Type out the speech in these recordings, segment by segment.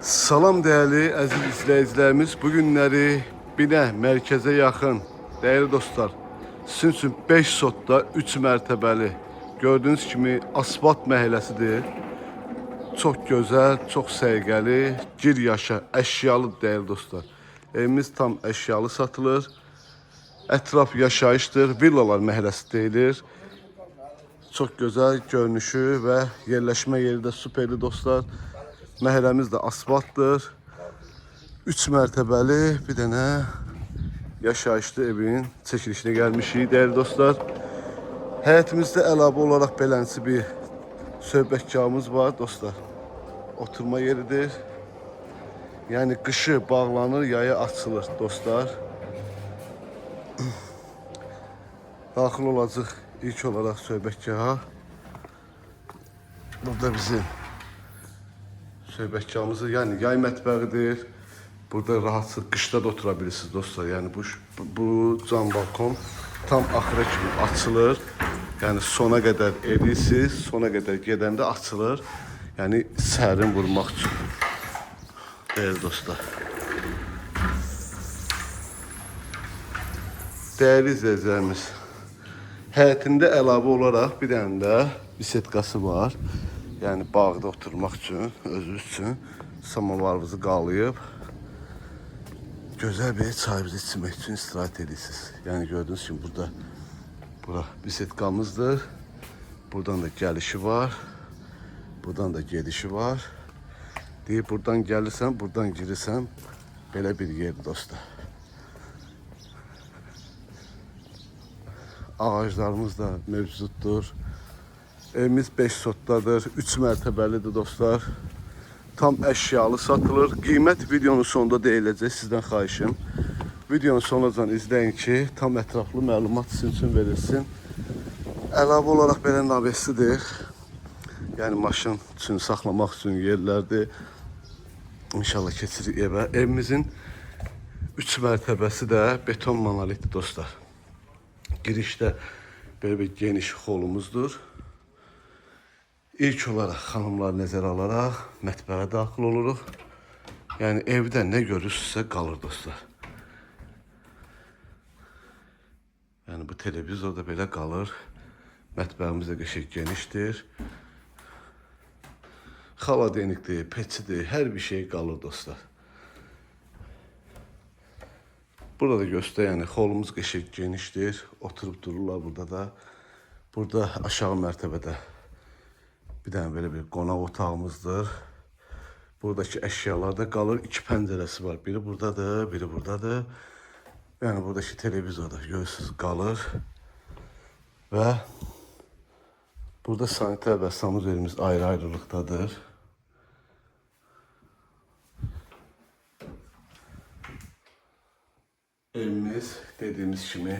Salam değerli əziz izləyicilərimiz. Bu günləri Binə mərkəzə yaxın, değerli dostlar, sizin üçün 5 sotda 3 mərtəbəli, gördüğünüz kimi asfalt məhəlləsidir. Çox gözəl, çox səliqəli, gir yaşa, əşyalı değerli dostlar. Evimiz tam əşyalı satılır. Ətraf yaşayışdır, villalar məhəlləsi deyilir. Çox gözəl görünüşü və yerləşmə yeri də superli dostlar. Məhəlləmiz də asfaltdır. 3 mərtəbəli bir dənə yaşayışlı evin çəkilişinə gəlmişik değerli dostlar. Həyətimizdə əlavə olaraq belənsi bir söhbətkarımız var dostlar. Oturma yeridir. Yəni qışı bağlanır, yaya açılır dostlar. Daxil olacaq ilk olaraq söhbətgaha. Burada bizim söhbətkarımızı, yəni yay mətbəxidir. Burada rahatsız qışda da otura bilirsiniz dostlar. Yəni bu cam balkon tam axıra kimi açılır. Yəni sona qədər edirsiniz, sona qədər gedəndə açılır. Yəni sərin vurmaq üçün. Değerli dostlar. Değerli izləyicilərimiz, həyətində əlavə olaraq bir dənə də bisetkası var. Yəni bağda oturmaq üçün, özünüz üçün samovarınızı qalayıb gözəl bir çayınızı içmək üçün istirahət edirsiniz. Yəni gördüğünüz kimi bura bisetkamızdır. Buradan da gəlişi var. Buradan da gedişi var. Deyib buradan gəlirsən, buradan girirsən. Belə bir yer dostlar. Ağaclarımız da mövcuddur. Evimiz 5 sotdadır, 3 mərtəbəlidir dostlar. Tam əşyalı satılır. Qiymət videonun sonunda deyiləcək, sizdən xahişim. Videonun sonucan izləyin ki, tam ətraflı məlumat sizin üçün verilsin. Əlavə olaraq belə navesidir. Yəni maşın üçün, saxlamaq üçün yerlərdir. İnşallah keçirik evə. Evimizin 3 mərtəbəsi də beton monolitdir dostlar. Girişdə belə bir geniş holumuzdur. İlk olaraq xanımlar nəzərə alaraq mətbəxə daxil oluruq. Yəni evdə nə görürsünüzsə qalır dostlar. Yəni bu televizor da belə qalır. Mətbəximiz də qəşəng genişdir. Xaladenikdir, peçidir, hər bir şey qalır dostlar. Burada da göstər, yəni holumuz qəşəng genişdir. Oturub dururlar burada da. Burada aşağı mərtəbədə bir dənə belə bir qonaq otağımızdır. Buradakı əşyalar da qalır. 2 pəncərəsi var. Biri buradadır, biri buradadır. Yəni buradakı televizor da görürsünüz qalır. Və burada sanitar və sanuzerimiz ayrı-ayrılıqdadır. Evimiz dediğimiz kimi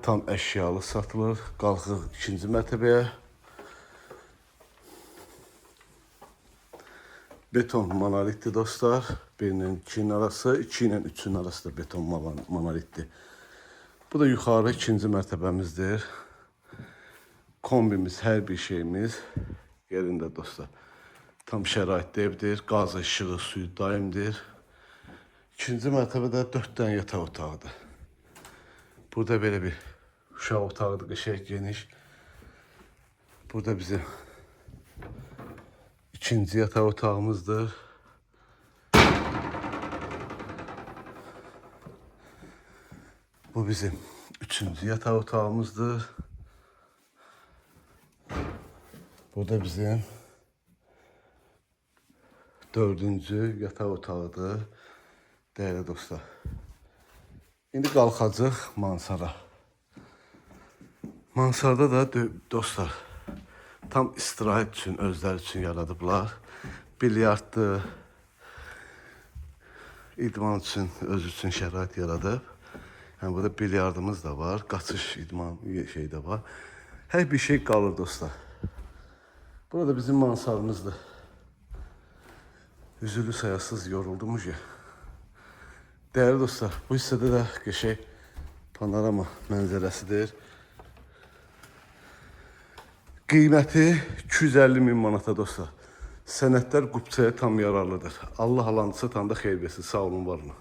tam əşyalı satılır. Qalxıq 2-ci mərtəbəyə. Beton monolitdir dostlar. 1 ilə 2-nin arası, 2 ilə 3-ün arası da beton monolitdir. Bu da yuxarı 2-ci mərtəbəmizdir. Kombimiz, hər bir şeyimiz yerində dostlar. Tam şəraitdə evdir. Qaz, işığı, suyu daimdir. 2-ci mərtəbədə 4 dənə yataq otağıdır. Burada belə bir uşaq otağıdır, qəşəng geniş. Burada bizim 2-ci yataq otağımızdır. Bu bizim 3-cü yataq otağımızdır. Bu da bizim 4-cü yataq otağıdır. Değerli dostlar. İndi qalxacaq mansara. Mansarda da dostlar tam istirahət üçün, özləri üçün yaradıblar. Bilyarddır. İdman üçün, öz üçün şərait yaradıb. Yəni burada bilyardımız da var, qaçış idman şey də var. Hər bir şey qalır dostlar. Burada bizim mansarımızdır. Üzülü sayasız yoruldum ki. Değerli dostlar, bu hissədə də qəşəng panorama mənzərəsidir. Qiyməti 250 min manata dostlar. Sənədlər qubçaya tam yararlıdır. Allah alanı satanda xeyir versin. Sağ olun, var olun.